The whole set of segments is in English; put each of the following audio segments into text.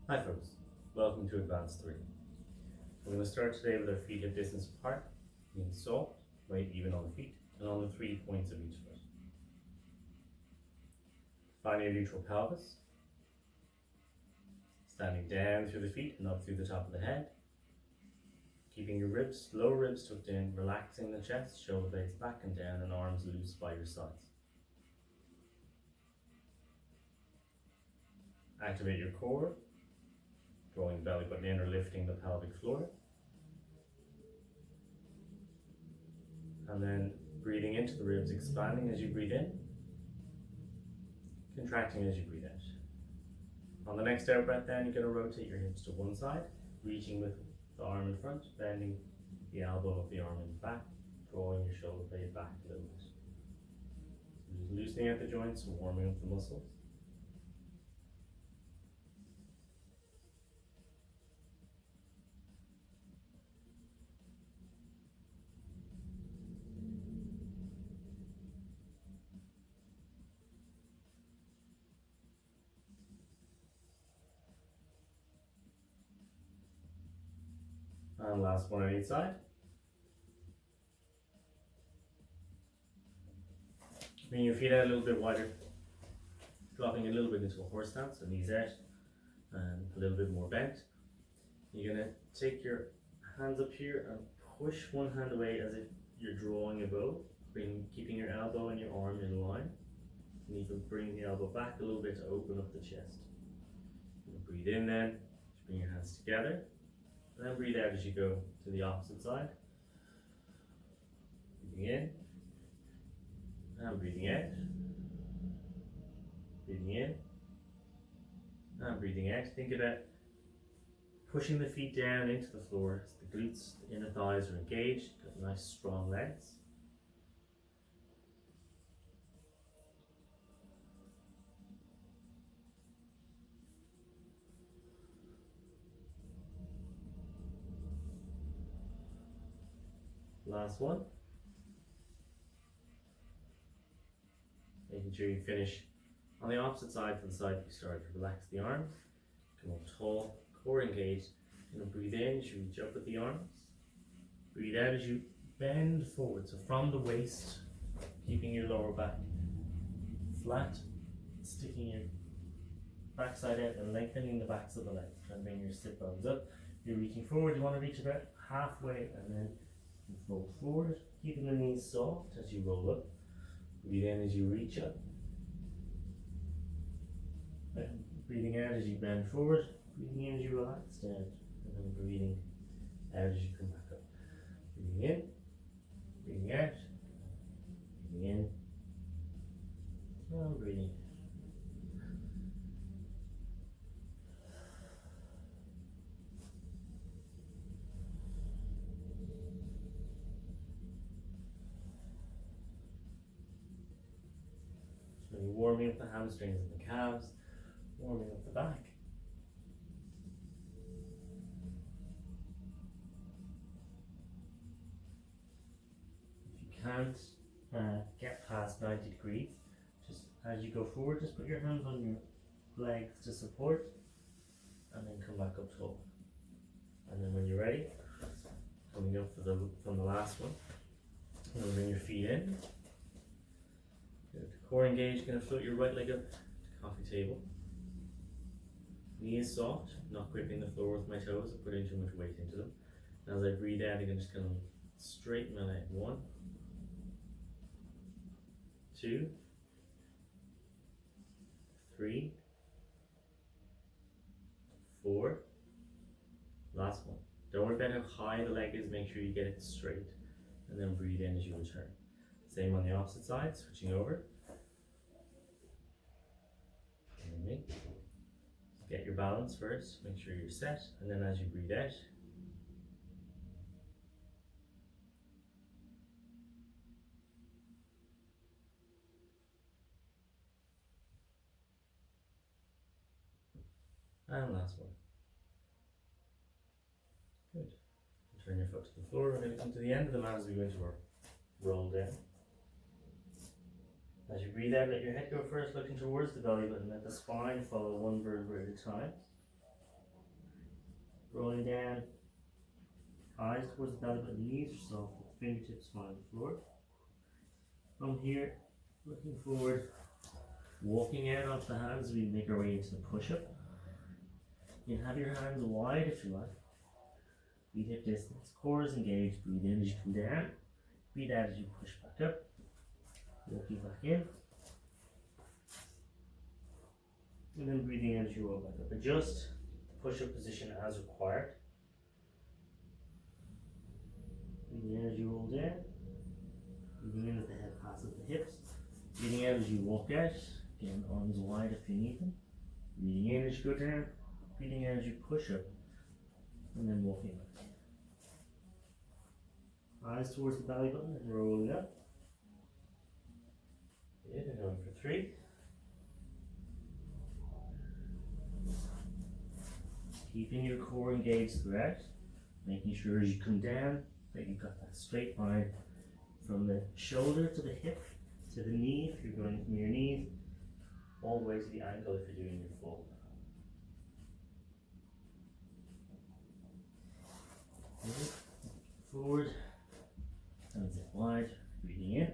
Hi folks, welcome to Advanced 3. We're going to start today with our feet hip distance apart, being soft, weight even on the feet, and on the 3 points of each foot. Find your neutral pelvis, standing down through the feet and up through the top of the head. Keeping your ribs, lower ribs tucked in, relaxing the chest, shoulder blades back and down, and arms loose by your sides. Activate your core, drawing the belly button in or lifting the pelvic floor. And then breathing into the ribs, expanding as you breathe in, contracting as you breathe out. On the next out breath then, you're going to rotate your hips to one side, reaching with the arm in front, bending the elbow of the arm in the back, drawing your shoulder blade back a little bit. So just loosening out the joints, warming up the muscles. And last one on each side. Bring your feet out a little bit wider, dropping a little bit into a horse stance, so knees out and a little bit more bent. You're going to take your hands up here and push one hand away as if you're drawing a bow, keeping your elbow and your arm in line. And you can bring the elbow back a little bit to open up the chest. Breathe in then, just bring your hands together, and then breathe out as you go to the opposite side. Breathing in, and breathing out. Breathing in, and breathing out. Think about pushing the feet down into the floor. The glutes, the inner thighs are engaged, got nice strong legs. Last one. Making sure you finish on the opposite side to the side you started. Relax the arms, come up tall, core engaged. You're going to breathe in as you reach up with the arms. Breathe out as you bend forward. So from the waist, keeping your lower back flat, sticking your backside out and lengthening the backs of the legs. Try and bring your sit bones up. You're reaching forward, you want to reach about halfway and then fold forward, keeping the knees soft as you roll up. Breathe in as you reach up. And breathing out as you bend forward. Breathing in as you relax down. And then breathing out as you come back up. Breathing in. Breathing out. Breathing in. And breathing out. So you're warming up the hamstrings and the calves, warming up the back. If you can't get past 90 degrees, just as you go forward, just put your hands on your legs to support and then come back up tall. And then when you're ready, coming up from the last one, you're going to bring your feet in. Good. Core engaged, going to float your right leg up to coffee table. Knees soft, not gripping the floor with my toes or putting too much weight into them. And as I breathe out, I'm just going to straighten my leg. 1, 2, 3, 4. Last one. Don't worry about how high the leg is, make sure you get it straight. And then breathe in as you return. Same on the opposite side, switching over. Get your balance first, make sure you're set, and then as you breathe out, and last one. Good. Turn your foot to the floor. We're going to come to the end of the mat as we go into our roll down. As you breathe out, let your head go first, looking towards the belly button. Let the spine follow one vertebra at a time. rolling down, eyes towards the belly button, knees are soft, fingertips on the floor. From here, looking forward, walking out onto the hands, we make our way into the push-up. You can have your hands wide if you like. Feet hip distance, core is engaged, breathe in as you come down, breathe out as you push back up, walking back in, and then breathing out as you roll back up. Adjust the push-up position as required. Breathing in as you roll down, breathing in as the head passes the hips, breathing out as you walk out, again arms wide if you need them, breathing in as you go down, breathing out as you push up, and then walking back. Eyes towards the belly button and rolling up. Good, and going for 3. Keeping your core engaged throughout, making sure as you come down that you've got that straight line from the shoulder to the hip to the knee if you're going from your knees, all the way to the ankle if you're doing your full. Good. Forward, hands in wide, breathing in,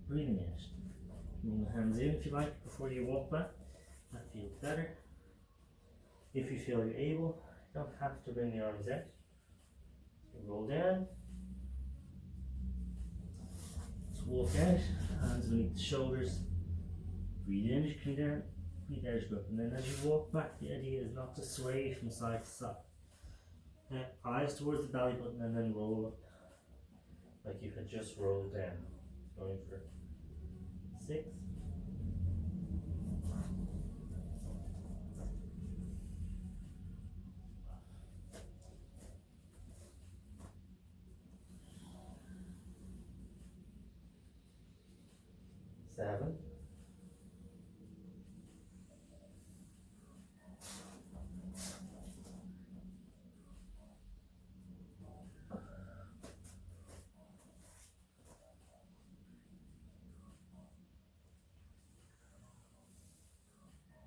breathing out. Bring the hands in if you like before you walk back, that feels better. If you feel you're able, you don't have to bring the arms out. So roll down, let's walk out, hands beneath the shoulders, breathe in as you come down, breathe out as you go up, and then as you walk back, the idea is not to sway from side to side. Eyes towards the belly button and then roll up like you had just rolled down. Going for 6. 7.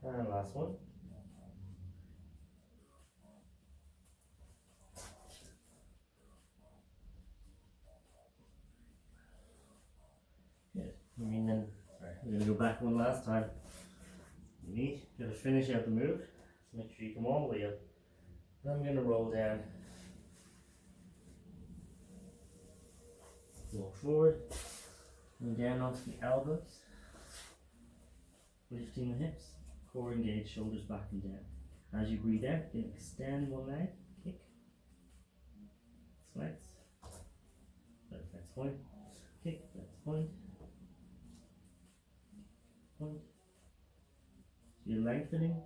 And last one. Good. And then, sorry, we're going to go back one last time. You got to finish out the move. So make sure you come all the way up. Then I'm going to roll down. Walk forward. And down onto the elbows. Lifting the hips. Core engaged, shoulders back and down. As you breathe out, you can extend one leg, kick, flex, flex point, kick, flex point, point. So you're lengthening,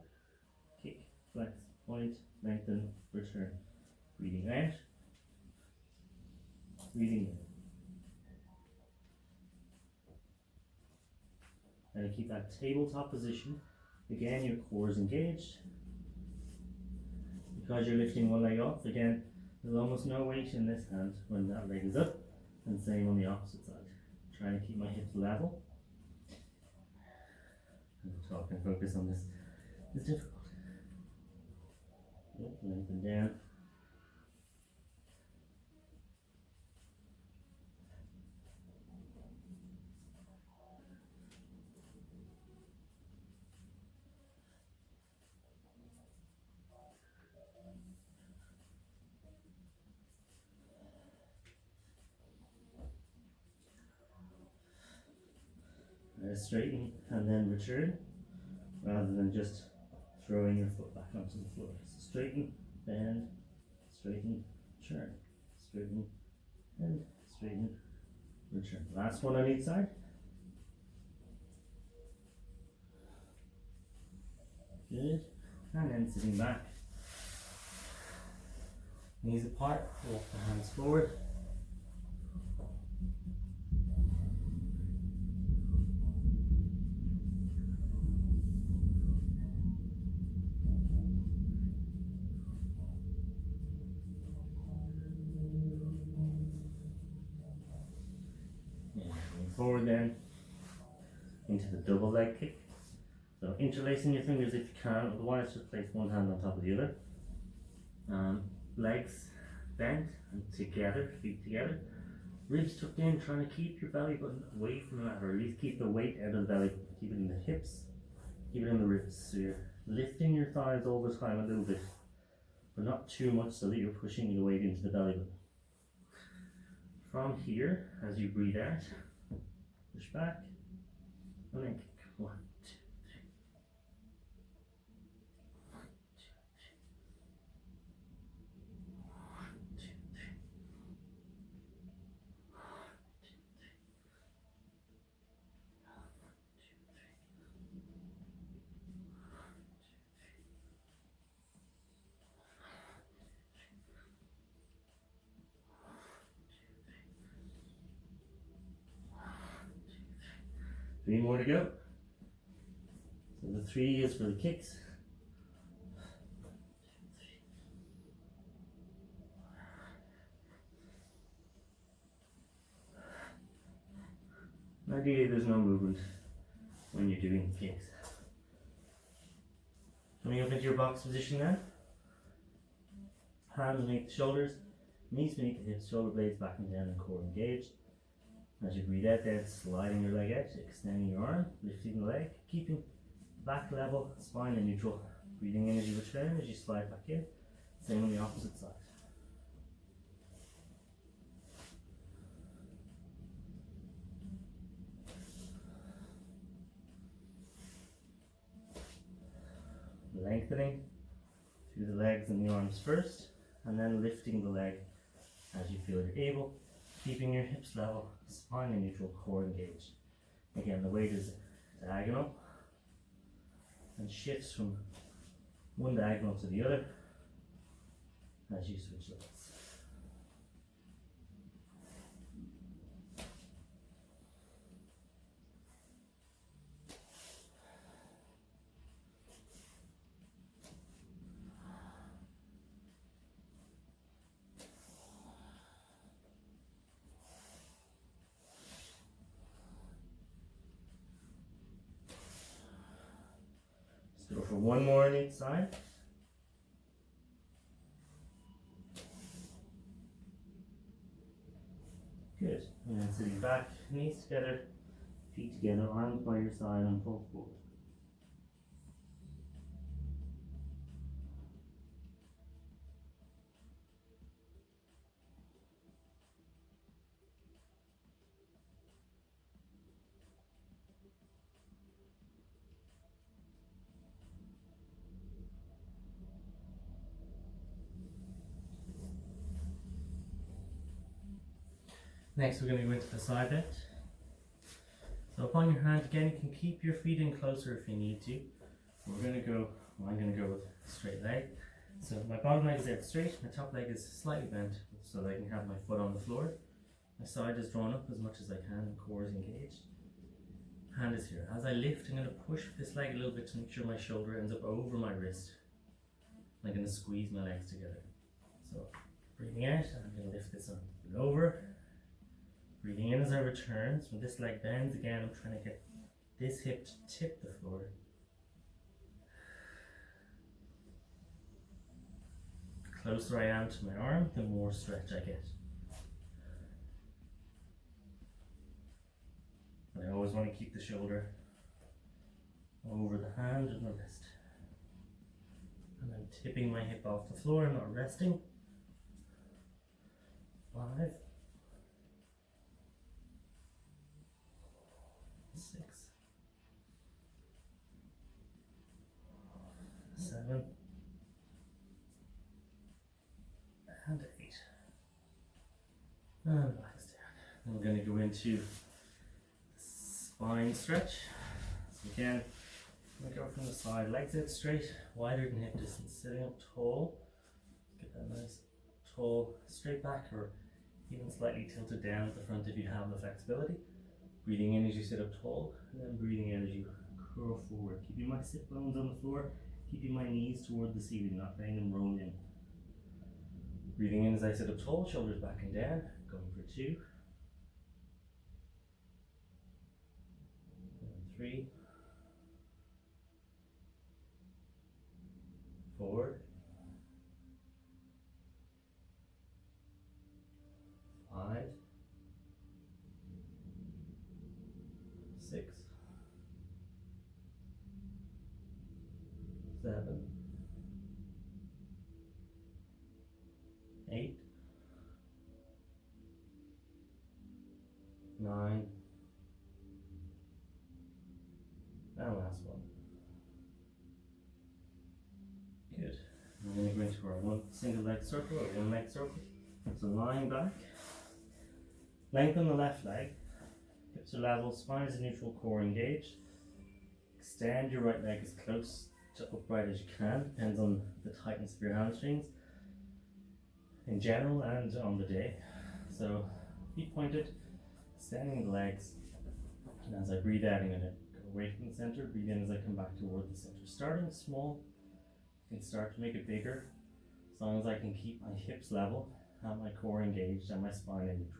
kick, flex, point, lengthen, return. Breathing out, breathing in. And keep that tabletop position. Again, your core is engaged. Because you're lifting one leg off, again, there's almost no weight in this hand when that leg is up, and same on the opposite side. Trying to keep my hips level. And talk and focus on this is difficult. Yep, lengthen down. Straighten and then return, rather than just throwing your foot back onto the floor. So straighten, bend, straighten, turn, straighten, and straighten, return. Last one on each side. Good. And then sitting back. Knees apart, walk the hands forward. Forward then into the double leg kick. So interlacing your fingers if you can, otherwise just place one hand on top of the other. Legs bent and together, feet together. Ribs tucked in, trying to keep your belly button away from the mat, or at least keep the weight out of the belly button. Keep it in the hips, keep it in the ribs. So you're lifting your thighs over time a little bit, but not too much so that you're pushing the weight into the belly button. From here, as you breathe out, push back, and then kick. 1, 2, 3. 1, 2, 3. 1, 2, 3. 1, 2, 3. 3 more to go. So the 3 is for the kicks. Ideally, there's no movement when you're doing kicks. Coming up into your box position now. Hands beneath the shoulders, knees beneath the hips, shoulder blades back and down, and core engaged. As you breathe out there, sliding your leg out, extending your arm, lifting the leg, keeping back level, spine in neutral. Breathing in as you return, as you slide back in. Same on the opposite side. Lengthening through the legs and the arms first, and then lifting the leg as you feel you're able, keeping your hips level, spine in neutral, core engaged. Again, the weight is diagonal and shifts from one diagonal to the other as you switch legs. Go for one more on each side. Good. And then sitting back, knees together, feet together, arms by your side, and pull forward. Next, we're going to go into the side bend. So upon your hand, again, you can keep your feet in closer if you need to. I'm going to go with straight leg. So my bottom leg is out straight, my top leg is slightly bent so that I can have my foot on the floor. My side is drawn up as much as I can and core is engaged. Hand is here. As I lift, I'm going to push this leg a little bit to make sure my shoulder ends up over my wrist. I'm going to squeeze my legs together. So breathing out, I'm going to lift this up and over. Breathing in as I return. So when this leg bends again, I'm trying to get this hip to tip the floor. The closer I am to my arm, the more stretch I get. And I always want to keep the shoulder over the hand and the wrist. And I'm tipping my hip off the floor, I'm not resting. 5, 6, 7, and 8. And relax down. And we're going to go into spine stretch. So again, I'm going to go from the side, legs out straight, wider than hip distance, sitting up tall. Get that nice tall straight back, or even slightly tilted down at the front if you have the flexibility. Breathing in as you sit up tall, and then breathing out as you curl forward. Keeping my sit bones on the floor, keeping my knees toward the ceiling, not letting them roll in. Breathing in as I sit up tall, shoulders back and down, going for 2. 3, 4, 6, 7, 8, 9, and last one. Good. I'm going to go into our one single leg circle or one leg circle. So lying back, lengthen the left leg, hips are level, spine is neutral, core engaged. Extend your right leg as close to upright as you can, depends on the tightness of your hamstrings in general and on the day. So feet pointed, extending the legs, and as I breathe out I'm going to go away from the center, breathe in as I come back toward the center. Starting small, I can start to make it bigger as long as I can keep my hips level and my core engaged and my spine in neutral.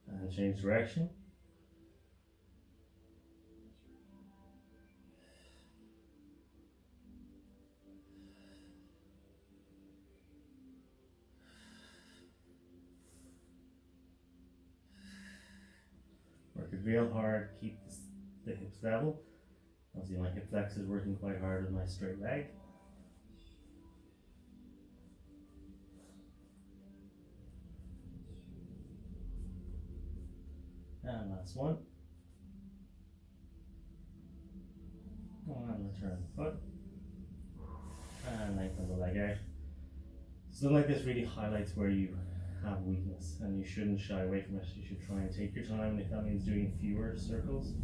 And change direction. Work it real hard, keep the hips level. Obviously my hip flex is working quite hard with my straight leg. And last one. And return the foot. And lengthen the leg out. Something like this really highlights where you have weakness and you shouldn't shy away from it. You should try and take your time, and if that means doing fewer circles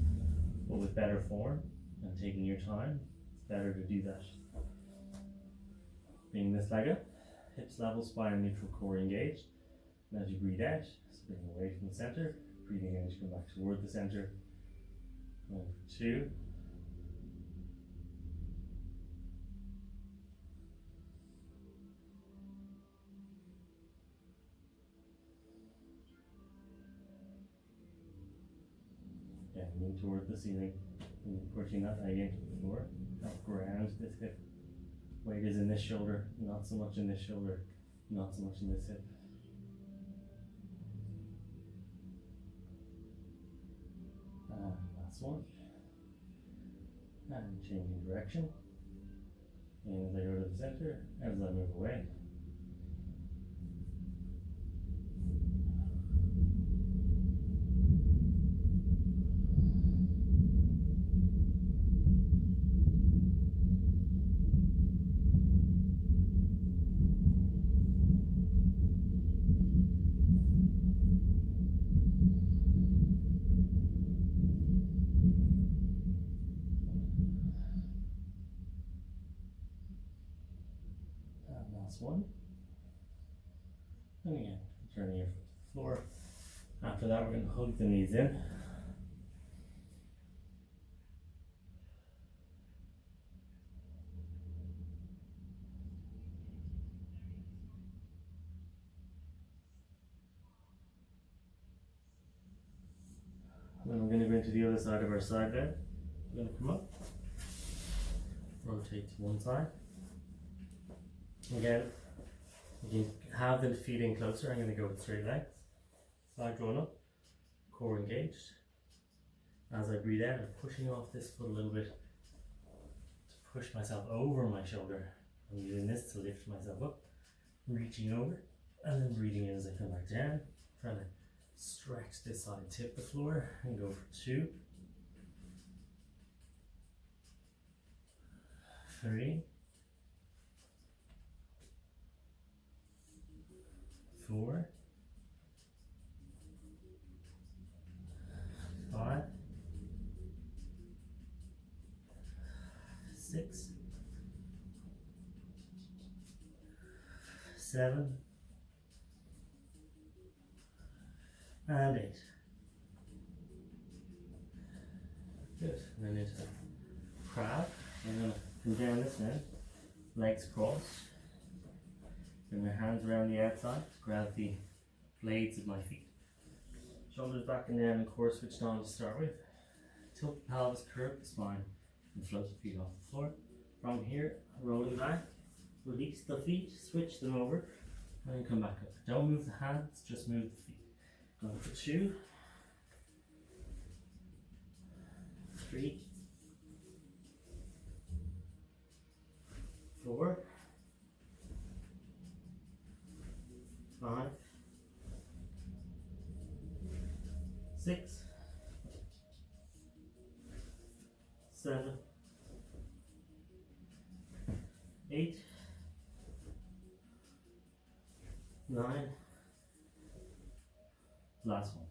but with better form and taking your time, it's better to do that. Bring this leg up, hips level, spine neutral, core engaged. And as you breathe out, spin away from the center, breathing in as you come back toward the center. 1, 2. Yeah, move toward the ceiling, and pushing that leg into the floor. Help ground this hip. Weight is in this shoulder, not so much in this shoulder, not so much in this hip. And last one. And changing direction. And as I go to the center, as I move away. One. And again, turning your foot to the floor. After that, we're going to hug the knees in. And then we're going to go into the other side of our side bed. We're going to come up, rotate to one side. Again, you can have the feet in closer. I'm going to go with straight legs. Side drawn up, core engaged. As I breathe out, I'm pushing off this foot a little bit to push myself over my shoulder. I'm using this to lift myself up, reaching over, and then breathing in as I come back down. Trying to stretch this side, tip the floor, and go for 2, 3, 4, 5, 6, 7, and 8. Good. And then into crab. I'm going to come down this end, legs crossed. Bring my hands around the outside, grab the blades of my feet. Shoulders back and down and core switched on to start with. Tilt the pelvis, curve the spine, and float the feet off the floor. From here, rolling back, release the feet, switch them over, and then come back up. Don't move the hands, just move the feet. Going for 2, 3, 4, 5, 6, 7, 8, 9, last one.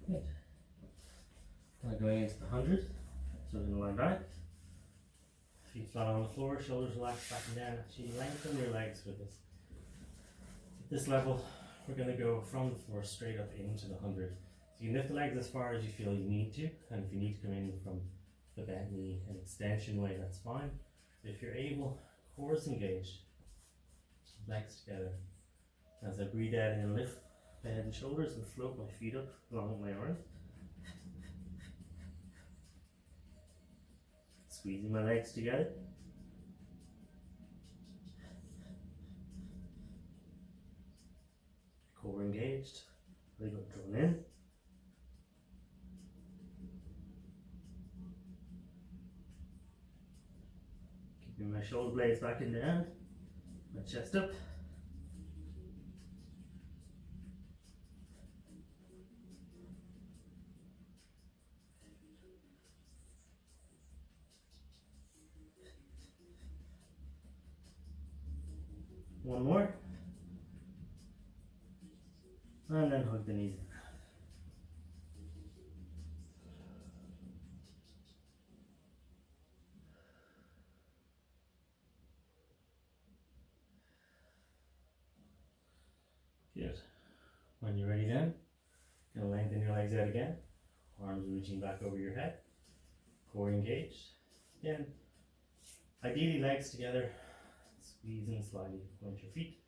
Good. Now going into the 100, so we're going to lie back, feet flat on the floor, shoulders relaxed back and down. Actually lengthen your legs for this. At this level, we're going to go from the floor straight up into the 100. So you can lift the legs as far as you feel you need to, and if you need to come in from the bent knee and extension way, that's fine. If you're able, core is engaged, legs together. As I breathe out and lift the head and shoulders and float my feet up along my arms. Squeezing my legs together. Core engaged, leg drawn in. Keeping my shoulder blades back and down, my chest up. One more. And then hug the knees in. Good. When you're ready then, you're going to lengthen your legs out again. Arms reaching back over your head. Core engaged. Again, ideally legs together. Squeeze in slightly, point your feet.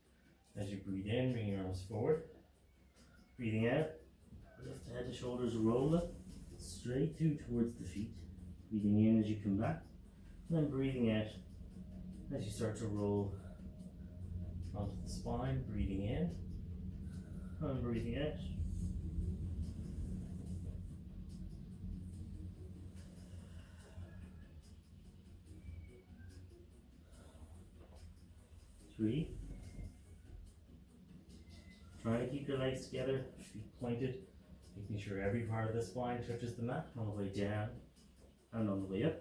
As you breathe in, bring your arms forward. Breathing out, lift the head and shoulders, roll up straight through towards the feet. Breathing in as you come back, and then breathing out as you start to roll onto the spine. Breathing in, and breathing out. Three. Trying to keep your legs together, feet pointed, making sure every part of the spine touches the mat on the way down and on the way up.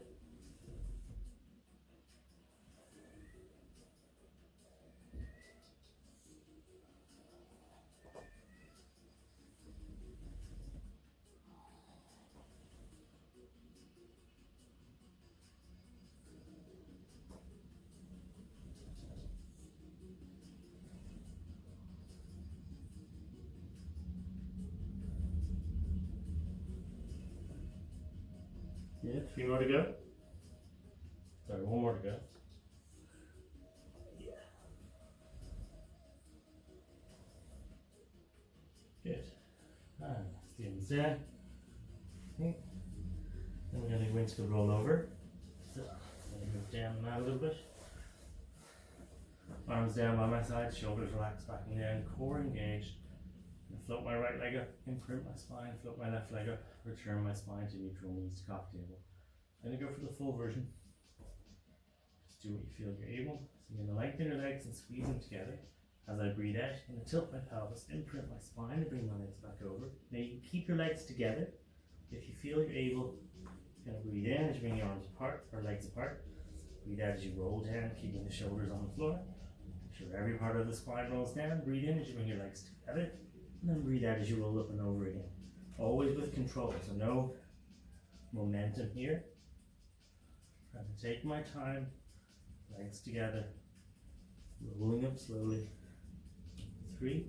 Yeah, 3 more to go. Sorry, 1 more to go. Yeah. Good. And the arms down. Okay. Then we're going to go into the roll over. So, I'm going to move down the mat a little bit. Arms down by my side, shoulders relaxed back and down, core engaged. Float my right leg up, imprint my spine, float my left leg up, return my spine to neutral, knees to cock table. I'm going to go for the full version. Just do what you feel you're able. So you're going to lengthen your legs and squeeze them together. As I breathe out, I'm going to tilt my pelvis, imprint my spine and bring my legs back over. Now you can keep your legs together. If you feel you're able, you're going to breathe in as you bring your arms apart, or legs apart. Breathe out as you roll down, keeping the shoulders on the floor. Make sure every part of the spine rolls down. Breathe in as you bring your legs together. And then breathe out as you roll up and over again. Always with control, so no momentum here. Trying to take my time, legs together, rolling up slowly. 3,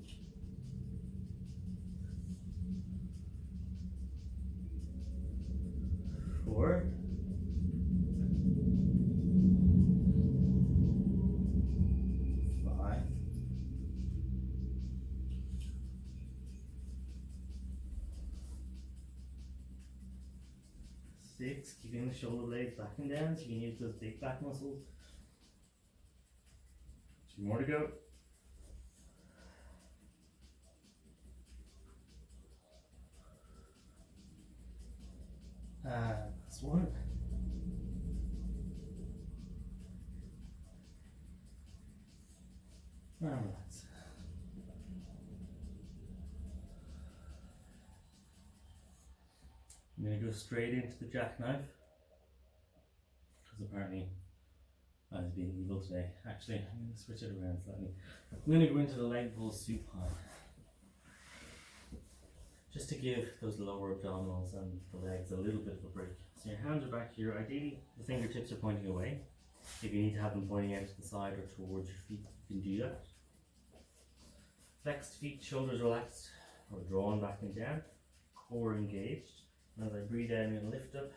4, 5, 6, keeping the shoulder blades back and down so you can use those big back muscles. 2 more to go. Last one. And relax. I'm going to go straight into the jackknife because apparently I was being evil today. Actually, I'm going to switch it around slightly. I'm going to go into the leg pull supine just to give those lower abdominals and the legs a little bit of a break. So your hands are back here. Ideally, the fingertips are pointing away. If you need to have them pointing out to the side or towards your feet, you can do that. Flexed feet, shoulders relaxed or drawn back and down, core engaged. And as I breathe out, I'm going to lift up.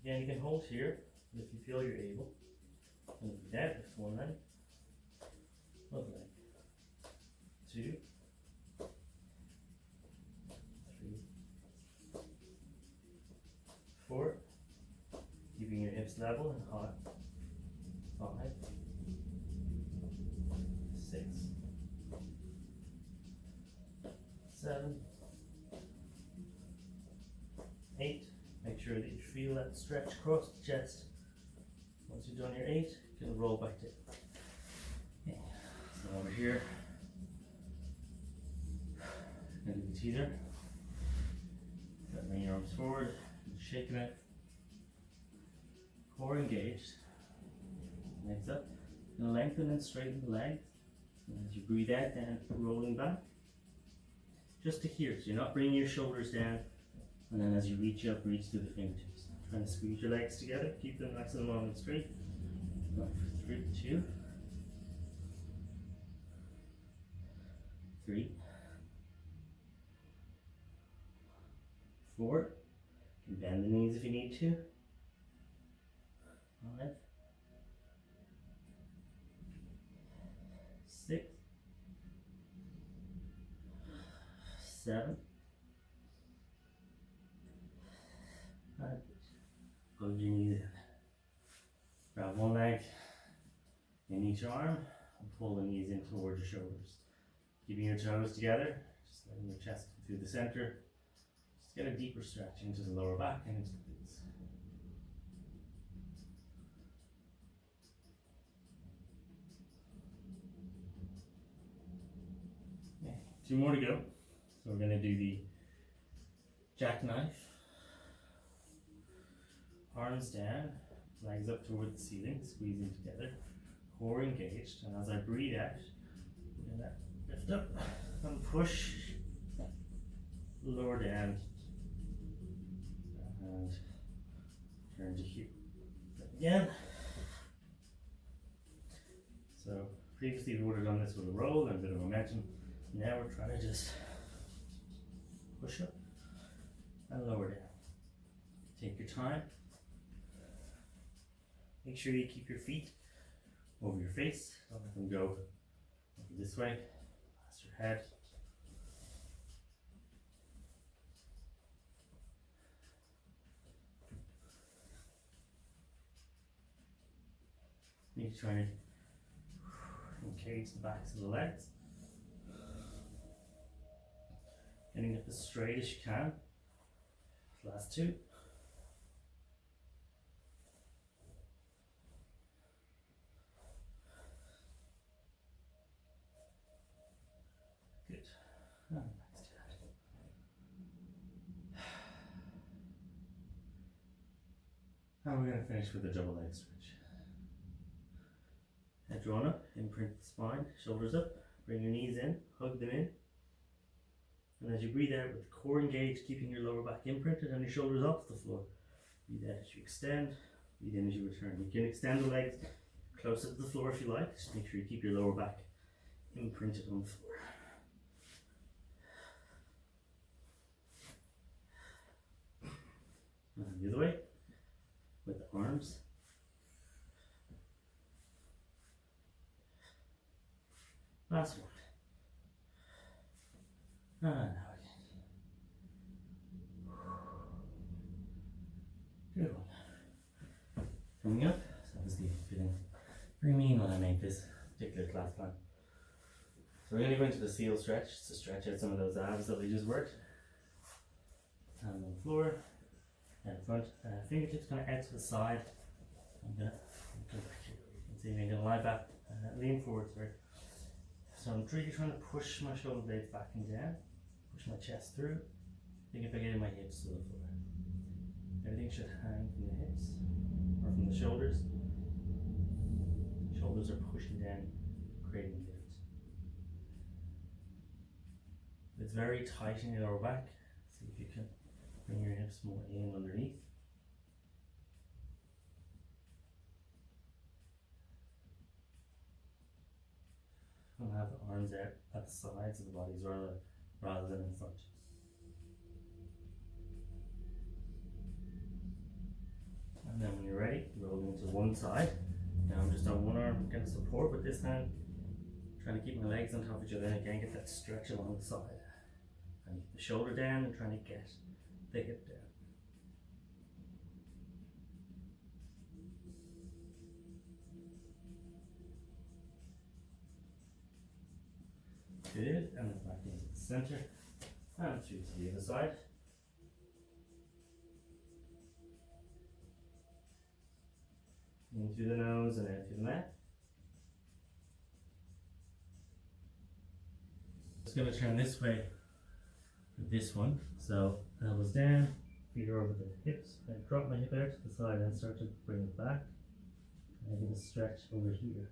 Again, you can hold here if you feel you're able. And breathe out, lift one leg, another leg, 2, 3, 4, keeping your hips level and high, 5, 6, 7, 8. Make sure that you feel that stretch across the chest. Once you've done your 8, you can roll back down. Okay. So over here, I'm going to do the teeter. Bring your arms forward, shake them out. Core engaged. Legs up. Going to lengthen and straighten the legs. And as you breathe out, then rolling back. Just to here, so you're not bringing your shoulders down. And then as you reach up, reach through the fingertips. Trying to squeeze your legs together, keep them nice and long and straight. 3, 2, 3, 4. You can bend the knees if you need to. 5, 6, 7. Plug your knees in. Grab one leg in each arm and pull the knees in towards your shoulders. Keeping your toes together, just letting your chest come through the center. Just get a deeper stretch into the lower back and into the glutes. Okay, 2 more to go. So we're going to do the jackknife. Arms down, legs up toward the ceiling, squeezing together, core engaged, and as I breathe out, I'm going to lift up and push, lower down, and turn to here. Again. So previously we would have done this with a roll and a bit of momentum. Now we're trying to just push up and lower down. Take your time. Make sure you keep your feet over your face. Don't let them go over this way, past your head. You try and engage the backs of the legs. Getting up as straight as you can. Last 2. Good. And back to that. And we're going to finish with a double leg stretch. Head drawn up, imprint the spine, shoulders up, bring your knees in, hug them in. And as you breathe out with the core engaged, keeping your lower back imprinted and your shoulders off the floor. Breathe out as you extend, breathe in as you return. You can extend the legs closer to the floor if you like. Just make sure you keep your lower back imprinted on the floor. the other way with the arms. Last one. And now again. Good one. Coming up, so obviously feeling very mean when I make this particular class plan. So we're going to go into the seal stretch to stretch out some of those abs that we just worked. Hand on the floor, head in front, fingertips kind of out to the side. I'm going to go back here. You can see me, I'm going to lie back, lean forward, sorry. So I'm really trying to push my shoulder blades back and down, push my chest through, think if I get my hips to the floor. Everything should hang from the hips, or from the shoulders. Shoulders are pushing down, creating lift. It's very tight in your lower back. See if you can bring your hips more in underneath. And have the arms out at the sides of the bodies rather than in front. And then when you're ready, roll into one side. Now I'm just on one arm getting support with this hand, trying to keep my legs on top of each other, and again get that stretch along the side. And keep the shoulder down and trying to get the hip down. Good, and then back into the center, and through to the other side. In through the nose and out through the mouth. Just going to turn this way for this one. So elbows down, feet are over the hips. I drop my hip out to the side and start to bring it back. And I get a stretch over here.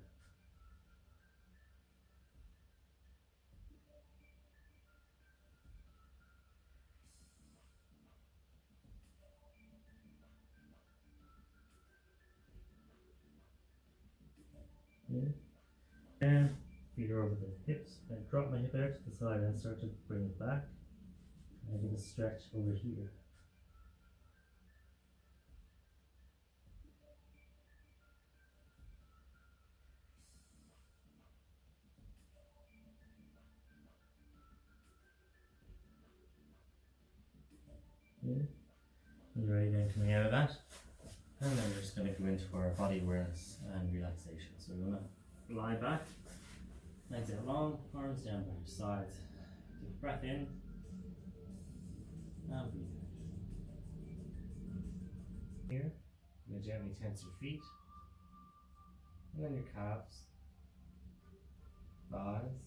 And feet are over the hips. I drop my hip out to the side and start to bring it back. And I get a stretch over here. You're ready then coming out of that. And then we're just going to go into our body awareness and relaxation. So we're going to lie back, legs out long, arms down by your sides. Take a breath in, and breathe out. Here, you're going to gently tense your feet, and then your calves, thighs,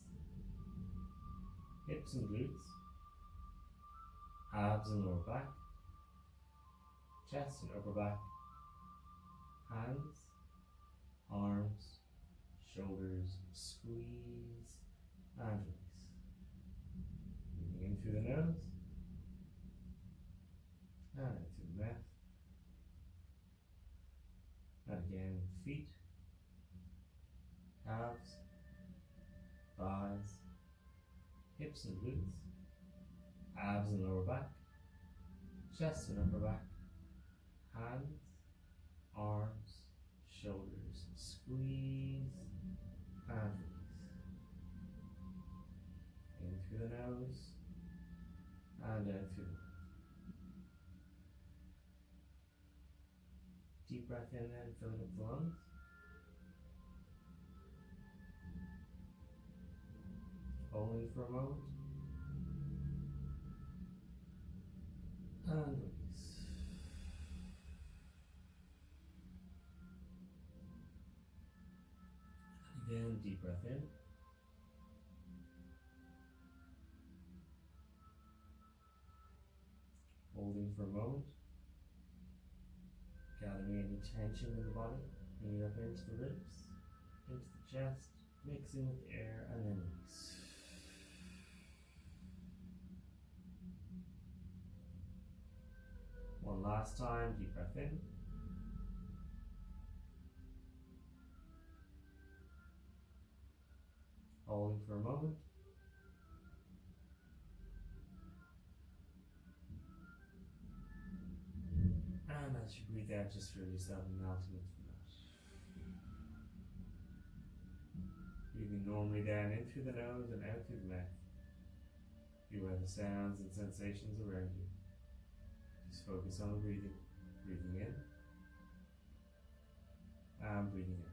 hips and glutes, abs and lower back, chest and upper back, hands, arms, shoulders, squeeze and release. Breathing in through the nose and out through the mouth. And again, feet, calves, thighs, hips and glutes, abs and lower back, chest and upper back, hands, arms, shoulders, squeeze and release. In through the nose and out through the mouth. Deep breath in then, filling up the lungs. Holding for a moment. And release. Again, deep breath in. Holding for a moment. Gathering any tension in the body. Bringing it up into the ribs, into the chest, mixing with the air, and then release. One last time, deep breath in. Holding for a moment. And As you breathe out, just feel yourself melting into the mat. Breathing normally down in through the nose and out through the mouth. Feel the sounds and sensations around you. Just focus on the breathing. Breathing in and breathing out.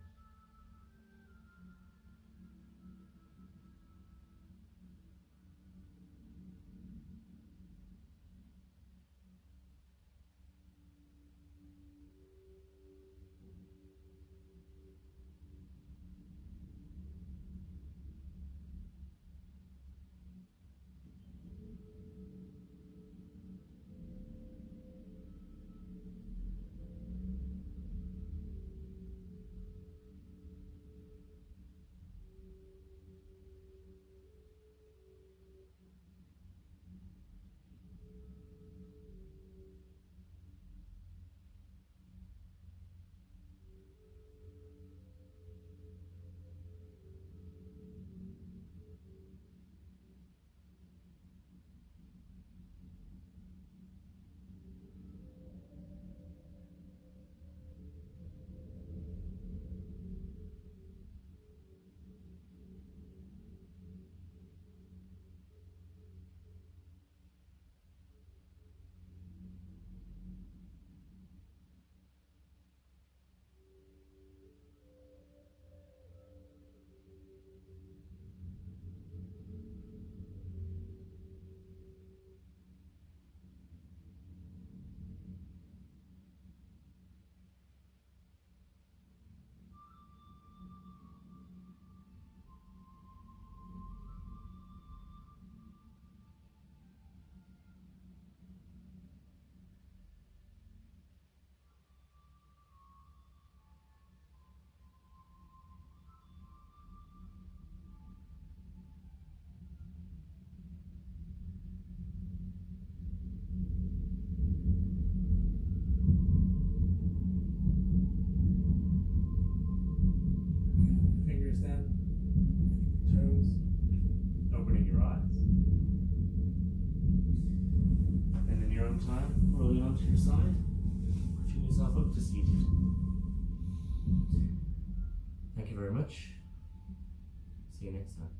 Fingers down, toes, opening your eyes. And in your own time, rolling onto your side, pushing yourself up to seated. Thank you very much. See you next time.